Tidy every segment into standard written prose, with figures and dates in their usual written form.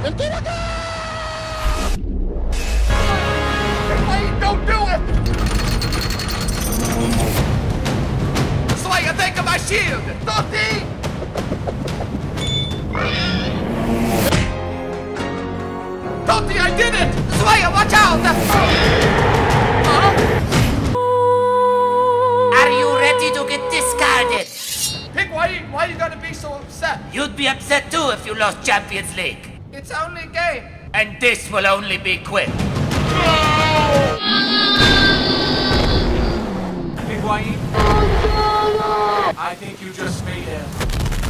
Wait, don't do it! Slayer, think of my shield! Totti! Totti, I did it! Slayer, watch out! Are you ready to get discarded? Pig, why you gotta be so upset? You'd be upset too if you lost Champions League. It's only a game. And this will only be quick. Higuain, I think you just made a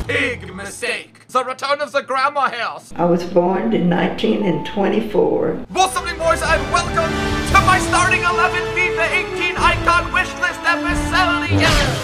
big mistake. The return of the grandma house. I was born in 1924. Well, something boys, and welcome to my starting 11 FIFA 18 icon wish list episode.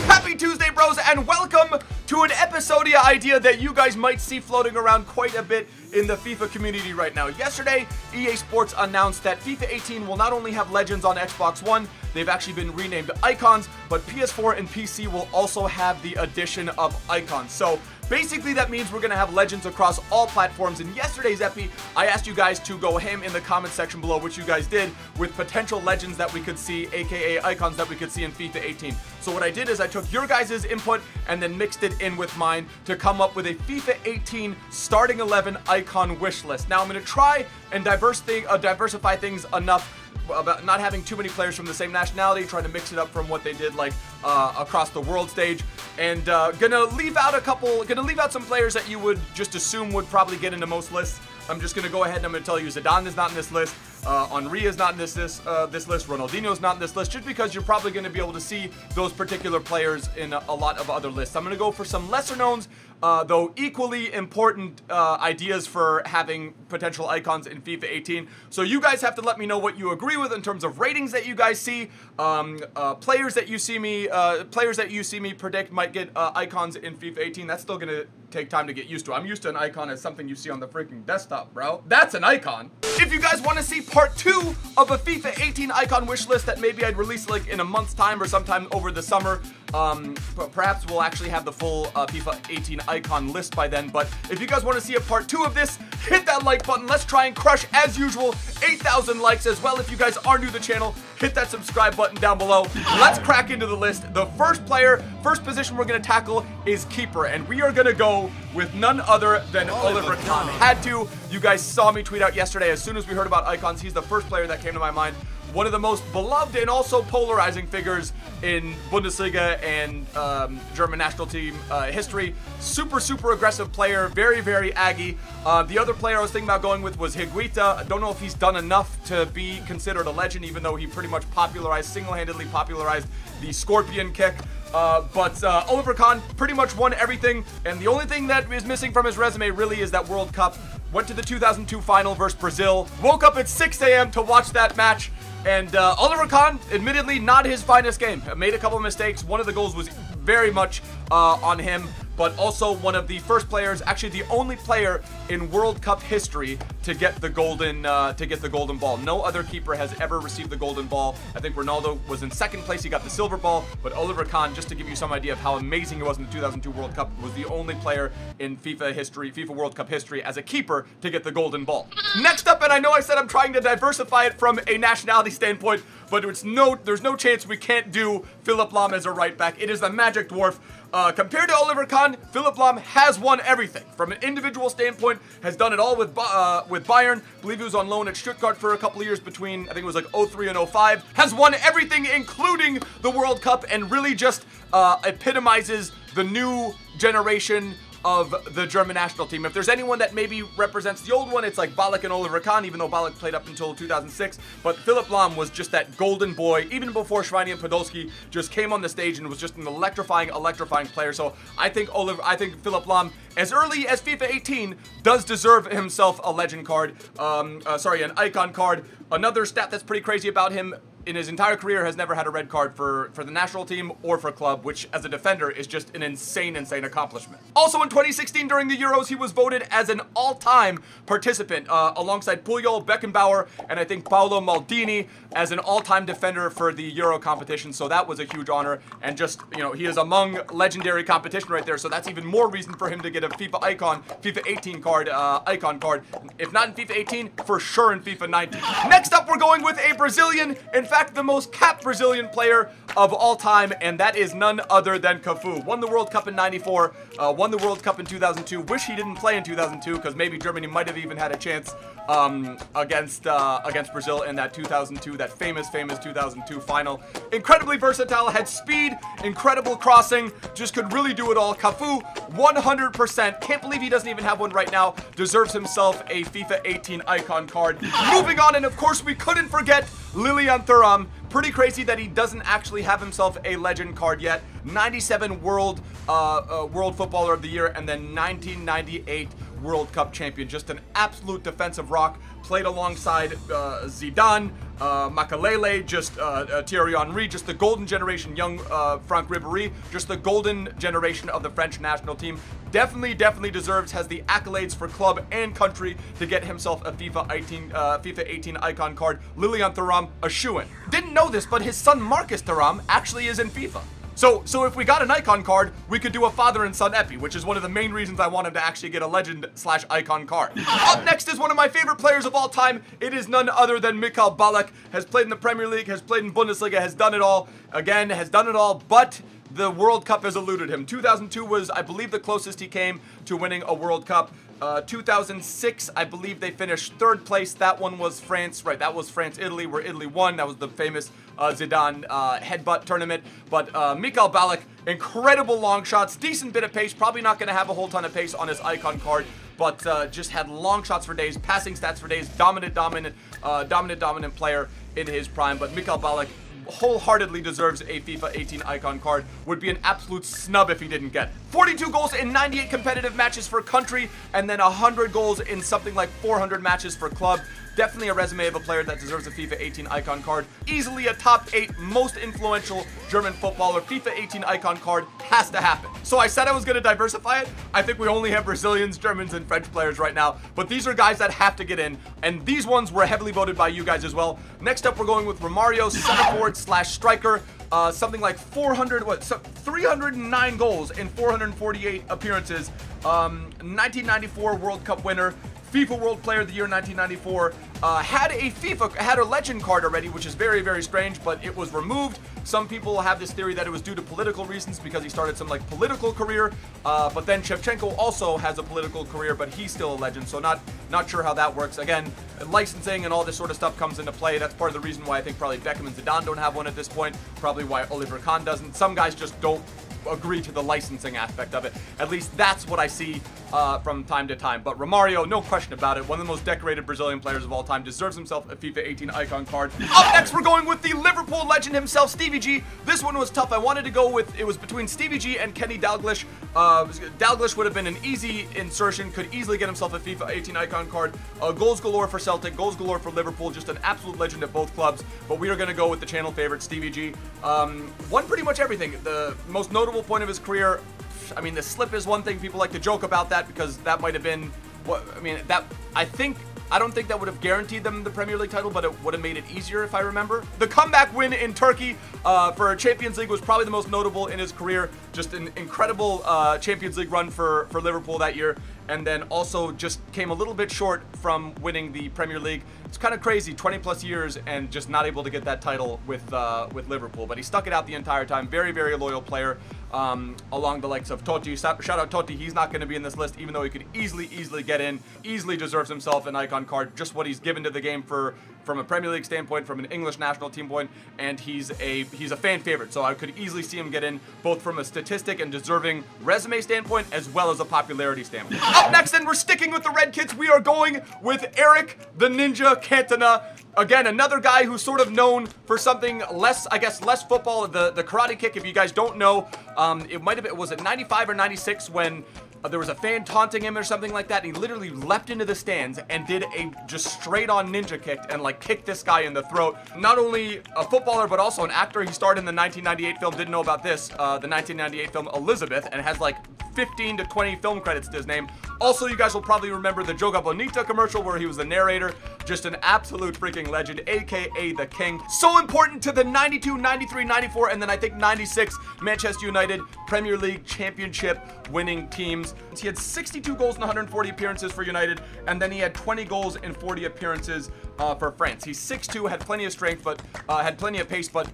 Happy Tuesday, bros, and welcome to an episode idea that you guys might see floating around quite a bit in the FIFA community right now. Yesterday, EA Sports announced that FIFA 18 will not only have Legends on Xbox One, they've actually been renamed Icons, but PS4 and PC will also have the addition of Icons. So basically that means we're gonna have Legends across all platforms. In yesterday's epi, I asked you guys to go ham in the comment section below, which you guys did, with potential Legends that we could see, aka Icons that we could see in FIFA 18. So what I did is I took your guys' input and then mixed it in with mine to come up with a FIFA 18 starting 11 icon wish list. Now I'm gonna try and diversify things enough about not having too many players from the same nationality, trying to mix it up from what they did like across the world stage, and gonna leave out some players that you would just assume would probably get into most lists. I'm just gonna go ahead and I'm gonna tell you Zidane is not in this list, Henry is not in this list, Ronaldinho is not in this list, just because you're probably gonna be able to see those particular players in a lot of other lists. I'm gonna go for some lesser knowns, though equally important ideas for having potential icons in FIFA 18. So you guys have to let me know what you agree with in terms of ratings that you guys see, players that you see me predict might get icons in FIFA 18. That's still gonna take time to get used to. I'm used to an icon as something you see on the freaking desktop, bro. That's an icon. If you guys want to see part 2 of a FIFA 18 icon wish list that maybe I'd release like in a month's time or sometime over the summer, perhaps we'll actually have the full FIFA 18 icon list by then. But if you guys want to see a part 2 of this, hit that like button. Let's try and crush, as usual, 8,000 likes as well. If you guys are new to the channel, hit that subscribe button down below. Let's crack into the list. The first position we're going to tackle is keeper, and we are going to go with none other than Oliver Kahn. Had to. You guys saw me tweet out yesterday. As soon as we heard about icons, he's the first player that came to my mind. One of the most beloved and also polarizing figures in Bundesliga and German national team history. Super aggressive player, very Aggie. The other player I was thinking about going with was Higuita. I don't know if he's done enough to be considered a legend, even though he pretty much single-handedly popularized the scorpion kick. But Oliver Kahn pretty much won everything, and the only thing that is missing from his resume really is that World Cup. Went to the 2002 final versus Brazil. Woke up at 6 a.m. to watch that match. And Oliver Kahn, admittedly, not his finest game. Made a couple of mistakes. One of the goals was very much on him, but also one of the first players, actually the only player in World Cup history to get the golden ball. No other keeper has ever received the golden ball. I think Ronaldo was in second place. He got the silver ball, but Oliver Kahn, just to give you some idea of how amazing he was in the 2002 World Cup, was the only player in FIFA World Cup history as a keeper to get the golden ball. Next up, and I know I said I'm trying to diversify it from a nationality standpoint, but there's no chance we can't do PHILIPP Lahm as a right back. It is the Magic Dwarf. Compared to Oliver Kahn, PHILIPP Lahm has won everything. From an individual standpoint, has done it all with Bayern. I believe he was on loan at Stuttgart for a couple of years between, I think it was like 03 and 05. Has won everything, including the World Cup, and really just epitomizes the new generation of the German national team. If there's anyone that maybe represents the old one, it's like BALLACK and Oliver Kahn, even though BALLACK played up until 2006. But PHILIPP Lahm was just that golden boy, even before Schweini and Podolski just came on the stage and was just an electrifying player. So I think PHILIPP Lahm, as early as FIFA 18, does deserve himself a legend card. An icon card. Another stat that's pretty crazy about him, in his entire career has never had a red card for the national team or for club, which as a defender is just an insane accomplishment. Also in 2016 during the Euros, he was voted as an all-time participant alongside Puyol, Beckenbauer, and I think Paolo Maldini as an all-time defender for the Euro competition. So that was a huge honor, and just, you know, he is among legendary competition right there. So that's even more reason for him to get a FIFA 18 card, icon card. If not in FIFA 18, for sure in FIFA 19. Next up, we're going with a Brazilian, in fact, the most capped Brazilian player of all time, and that is none other than Cafu. Won the World Cup in '94, won the World Cup in 2002. Wish he didn't play in 2002, because maybe Germany might have even had a chance against Brazil in that 2002, that famous 2002 final. Incredibly versatile, had speed, incredible crossing, just could really do it all. Cafu, 100%. Can't believe he doesn't even have one right now. Deserves himself a FIFA 18 icon card. Moving on, and of course we couldn't forget LILIAN THURAM. Pretty crazy that he doesn't actually have himself a legend card yet. 97 World Footballer of the Year, and then 1998 World Cup champion. Just an absolute defensive rock. Played alongside Zidane, Makelele, just Thierry Henry, just the golden generation, young Franck Ribéry, just the golden generation of the French national team. Definitely deserves, has the accolades for club and country to get himself a FIFA 18 icon card. LILIAN THURAM, a shoo-in. Didn't know this, but his son Marcus Thuram actually is in FIFA. So if we got an icon card, we could do a father and son epi, which is one of the main reasons I want him to actually get a legend/icon card. Up next is one of my favorite players of all time. It is none other than Michael Ballack. Has played in the Premier League, has played in Bundesliga, has done it all. Again, has done it all, but the World Cup has eluded him. 2002 was, I believe, the closest he came to winning a World Cup. 2006, I believe they finished 3rd place. That one was France, right? That was France-Italy, where Italy won. That was the famous Zidane headbutt tournament. But Michael Ballack, incredible long shots, decent bit of pace. Probably not going to have a whole ton of pace on his icon card, but just had long shots for days, passing stats for days. Dominant player in his prime. But Michael Ballack wholeheartedly deserves a FIFA 18 icon card. Would be an absolute snub if he didn't get it. 42 goals in 98 competitive matches for country, and then 100 goals in something like 400 matches for club. Definitely a resume of a player that deserves a FIFA 18 icon card. Easily a top 8 most influential German footballer. FIFA 18 icon card has to happen. So I said I was going to diversify it. I think we only have Brazilians, Germans, and French players right now. But these are guys that have to get in. And these ones were heavily voted by you guys as well. Next up, we're going with Romário, center forward/striker. Something like 309 goals in 448 appearances. 1994 World Cup winner. FIFA World Player of the Year 1994, had a legend card already, which is very strange, but it was removed. Some people have this theory that it was due to political reasons because he started some like political career, but then Shevchenko also has a political career, but he's still a legend, so not sure how that works. Again, licensing and all this sort of stuff comes into play. That's part of the reason why I think probably Beckham and Zidane don't have one at this point, probably why Oliver Kahn doesn't. Some guys just don't agree to the licensing aspect of it. At least that's what I see from time to time. But Romário, no question about it, one of the most decorated Brazilian players of all time, deserves himself a FIFA 18 icon card. Up next, we're going with the Liverpool legend himself, Stevie G. This one was tough. I wanted to go with, it was between Stevie G and Kenny Dalglish. Dalglish would have been an easy insertion, could easily get himself a FIFA 18 icon card. Goals galore for Celtic, goals galore for Liverpool, just an absolute legend at both clubs. But we are going to go with the channel favorite, Stevie G. Won pretty much everything. The most notable point of his career, I mean, the slip is one thing. People like to joke about that because that might have been what, I mean, that, I don't think that would have guaranteed them the Premier League title, but it would have made it easier if I remember. The comeback win in Turkey for Champions League was probably the most notable in his career. Just an incredible Champions League run for Liverpool that year. And then also just came a little bit short from winning the Premier League. It's kind of crazy, 20 plus years and just not able to get that title with Liverpool. But he stuck it out the entire time. Very loyal player along the likes of Totti. Shout out Totti. He's not going to be in this list, even though he could easily get in. Easily deserves himself an icon card. Just what he's given to the game from a Premier League standpoint, from an English national team point, and he's a fan favorite. So I could easily see him get in, both from a statistic and deserving resume standpoint, as well as a popularity standpoint. Up next, and we're sticking with the Red Kits, we are going with Eric the Ninja Cantona. Again, another guy who's sort of known for something less, I guess, less football. The karate kick, if you guys don't know, it might have been, was it 95 or 96 when there was a fan taunting him or something like that, and he literally leapt into the stands and did a just straight on ninja kick and like kicked this guy in the throat. Not only a footballer, but also an actor. He starred in the 1998 film, didn't know about this, the 1998 film Elizabeth, and has like 15 to 20 film credits to his name. Also, you guys will probably remember the Joga Bonita commercial where he was the narrator. Just an absolute freaking legend, aka the King. So important to the 92, 93, 94, and then I think 96 Manchester United Premier League Championship winning teams. He had 62 goals in 140 appearances for United, and then he had 20 goals in 40 appearances for France. He's 6'2", had plenty of strength, but had plenty of pace, but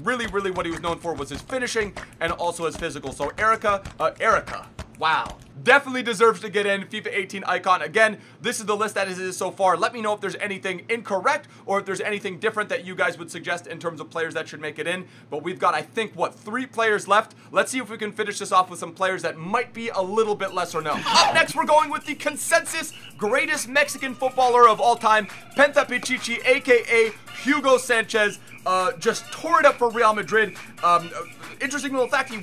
really what he was known for was his finishing and also his physical. So Erica, wow, definitely deserves to get in. FIFA 18 icon. Again, this is the list as it is so far. Let me know if there's anything incorrect or if there's anything different that you guys would suggest in terms of players that should make it in. But we've got, I think, what, 3 players left. Let's see if we can finish this off with some players that might be a little bit lesser known. Up next, we're going with the consensus greatest Mexican footballer of all time, Penta Pichichi, aka Hugo Sanchez. Just tore it up for Real Madrid. Interesting little fact, he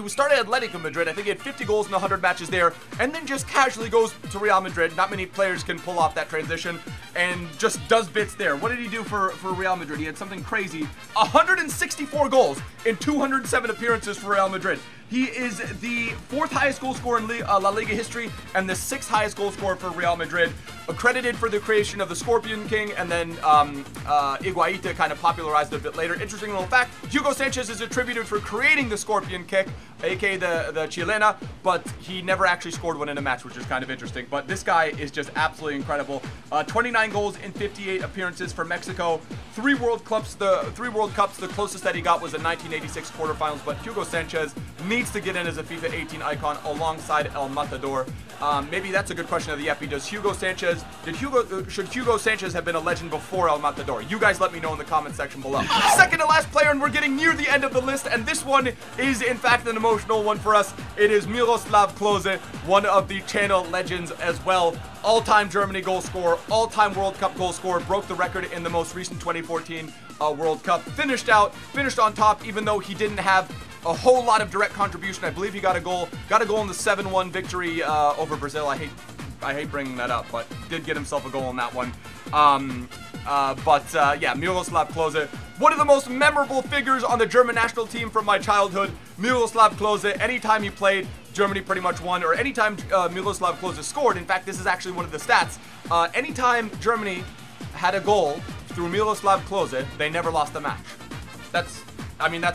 started at Atletico Madrid. I think he had 50 goals in 100 matches there, and then just casually goes to Real Madrid. Not many players can pull off that transition, and just does bits there. What did he do for Real Madrid? He had something crazy. 164 goals in 207 appearances for Real Madrid. He is the 4th highest goal scorer in La Liga history and the 6th highest goal scorer for Real Madrid. Accredited for the creation of the Scorpion King, and then Higuaita kind of popularized it a bit later. Interesting little fact, Hugo Sanchez is attributed for creating the Scorpion Kick, aka the Chilena, but he never actually scored one in a match, which is kind of interesting. But this guy is just absolutely incredible. 29 goals in 58 appearances for Mexico. 3 World Cups. The closest that he got was the 1986 quarterfinals. But Hugo Sanchez needs to get in as a FIFA 18 icon alongside El Matador. Maybe that's a good question of the Epi. Should Hugo Sanchez have been a legend before El Matador? You guys let me know in the comment section below. Second to last player, and we're getting near the end of the list, and this one is in fact an emotional one for us. It is Miroslav Klose, one of the channel legends as well. All-time Germany goal scorer, all-time World Cup goal scorer, broke the record in the most recent 2014 World Cup. Finished on top, even though he didn't have a whole lot of direct contribution. I believe he got a goal in the 7-1 victory over Brazil. I hate bringing that up, but did get himself a goal in that one. Yeah, Miroslav Klose, one of the most memorable figures on the German national team from my childhood. Miroslav Klose, anytime he played, Germany pretty much won, or anytime Miroslav Klose scored. In fact, this is actually one of the stats. Anytime Germany had a goal through Miroslav Klose, they never lost a match. That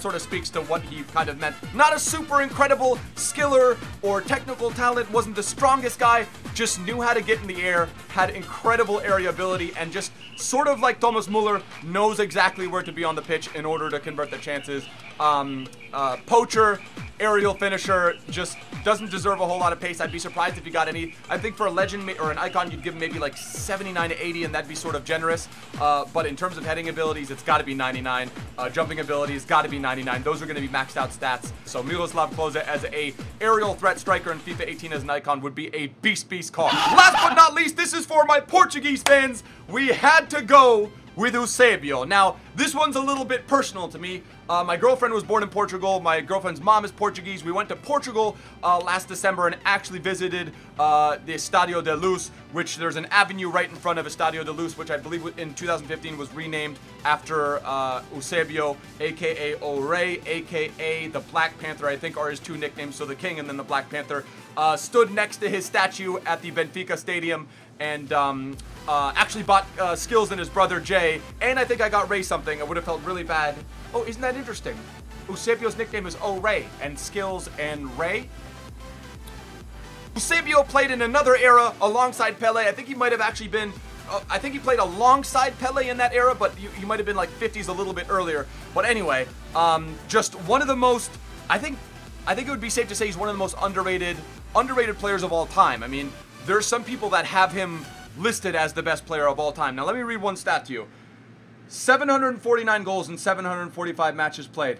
sort of speaks to what he kind of meant. Not a super incredible skiller or technical talent, wasn't the strongest guy, just knew how to get in the air, had incredible area ability, and just sort of like Thomas Müller, knows exactly where to be on the pitch in order to convert the chances. Poacher, aerial finisher, just doesn't deserve a whole lot of pace. I'd be surprised if he got any. I think for a legend or an icon, you'd give him maybe like 79 to 80, and that'd be sort of generous. But in terms of heading abilities, it's got to be 99. Jumping abilities, got to be 99. Those are going to be maxed out stats. So Miroslav Klose as a aerial threat striker in FIFA 18 as an icon would be a beast card. Last but not least, this is for my Portuguese fans. We had to go with Eusebio. Now, this one's a little bit personal to me. My girlfriend was born in Portugal. My girlfriend's mom is Portuguese. We went to Portugal last December and actually visited the Estádio da Luz, which there's an avenue right in front of Estádio da Luz, which I believe in 2015 was renamed after Eusebio, aka O Rei, aka the Black Panther, I think are his 2 nicknames. So the King and then the Black Panther. Stood next to his statue at the Benfica Stadium, and actually bought Skills and his brother Jay, and I think I got Ray something. I would have felt really bad. Oh, isn't that interesting? Eusebio's nickname is O Ray, and Skills and Ray. Eusebio played in another era alongside Pele. I think he might have actually been, I think he played alongside Pele in that era, but he might have been like 50s a little bit earlier. But anyway, just one of the most, I think it would be safe to say he's one of the most underrated players of all time. I mean, there's some people that have him listed as the best player of all time. Now, let me read one stat to you. 749 goals in 745 matches played.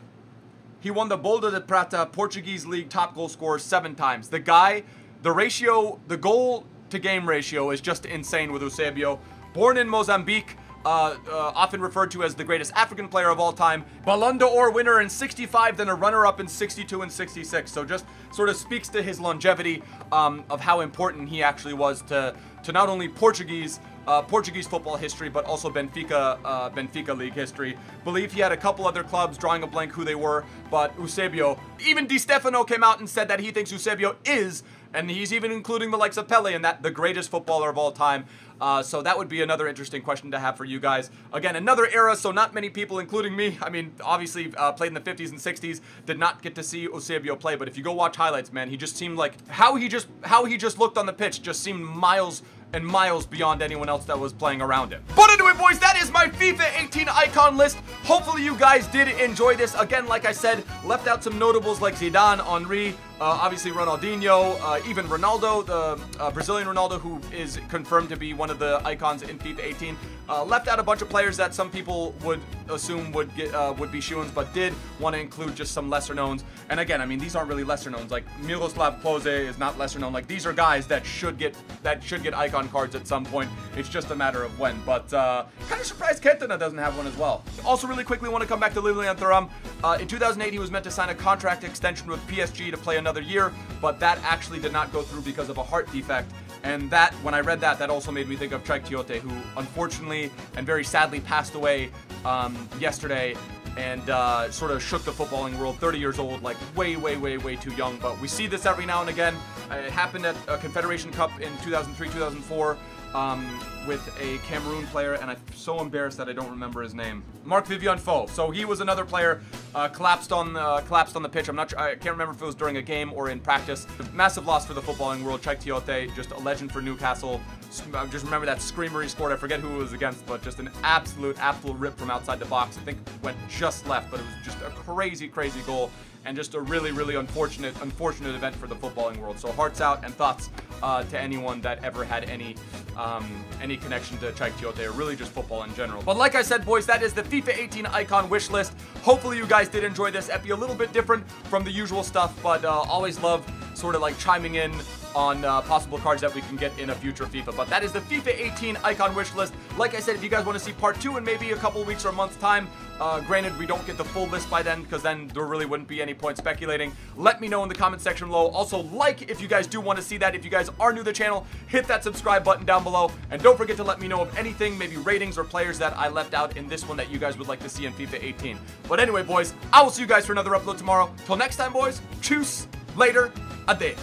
He won the Bola de Prata Portuguese League top goal scorer 7 times. The guy, the ratio, the goal to game ratio is just insane with Eusebio. Born in Mozambique, often referred to as the greatest African player of all time, Ballon d'Or winner in 65, then a runner-up in 62 and 66. So just sort of speaks to his longevity of how important he actually was to not only Portuguese football history, but also Benfica League history. Believe he had a couple other clubs, drawing a blank who they were, but Eusebio, even Di Stefano came out and said that he thinks Eusebio is, and he's even including the likes of Pele in that, the greatest footballer of all time. So that would be another interesting question to have for you guys. Again, another era, so not many people, including me, I mean, obviously played in the 50s and 60s, did not get to see Eusebio play, but if you go watch highlights, man, he just seemed like, how he just looked on the pitch just seemed miles and miles beyond anyone else that was playing around him. But anyway, boys, that is my FIFA 18 icon list. Hopefully you guys did enjoy this. Again, like I said, left out some notables like Zidane, Henry, obviously Ronaldinho, even Ronaldo, the Brazilian Ronaldo, who is confirmed to be one of the icons in FIFA 18. Left out a bunch of players that some people would assume would be shoo-ins, but did want to include just some lesser knowns. And again, I mean, these aren't really lesser knowns. Like Miroslav Klose is not lesser known. Like, these are guys that should get icon cards at some point. It's just a matter of when. But kind of surprised Cantona doesn't have one as well. Also, really quickly, want to come back to LILIAN THURAM. In 2008, he was meant to sign a contract extension with PSG to play another year, but that actually did not go through because of a heart defect. And that, when I read that, that also made me think of Cheick Tiote, who unfortunately and very sadly passed away yesterday, and sort of shook the footballing world. 30 years old, like way too young. But we see this every now and again. It happened at a Confederation Cup in 2003, 2004. With a Cameroon player, and I'm so embarrassed that I don't remember his name. Marc-Vivien Foe. So he was another player, collapsed on the pitch. I'm not sure, I can't remember if it was during a game or in practice. Massive loss for the footballing world. Cheick Tiote, just a legend for Newcastle. Just remember that screamer he scored. I forget who it was against, but just an absolute rip from outside the box. I think it went just left, but it was just a crazy goal. And just a really unfortunate event for the footballing world. So hearts out and thoughts to anyone that ever had any connection to Cheick Tiote, or really just football in general. But like I said, boys, that is the FIFA 18 icon wish list. Hopefully you guys did enjoy this epi. A little bit different from the usual stuff, but always love sort of like chiming in on possible cards that we can get in a future FIFA. But that is the FIFA 18 icon wish list. Like I said, if you guys want to see part 2 in maybe a couple weeks or a month's time, granted, we don't get the full list by then, because then there really wouldn't be any point speculating. Let me know in the comment section below. Also, like if you guys do want to see that. If you guys are new to the channel, hit that subscribe button down below. And don't forget to let me know of anything, maybe ratings or players that I left out in this one that you guys would like to see in FIFA 18. But anyway, boys, I will see you guys for another upload tomorrow. Till next time, boys, tschüss, later, ade.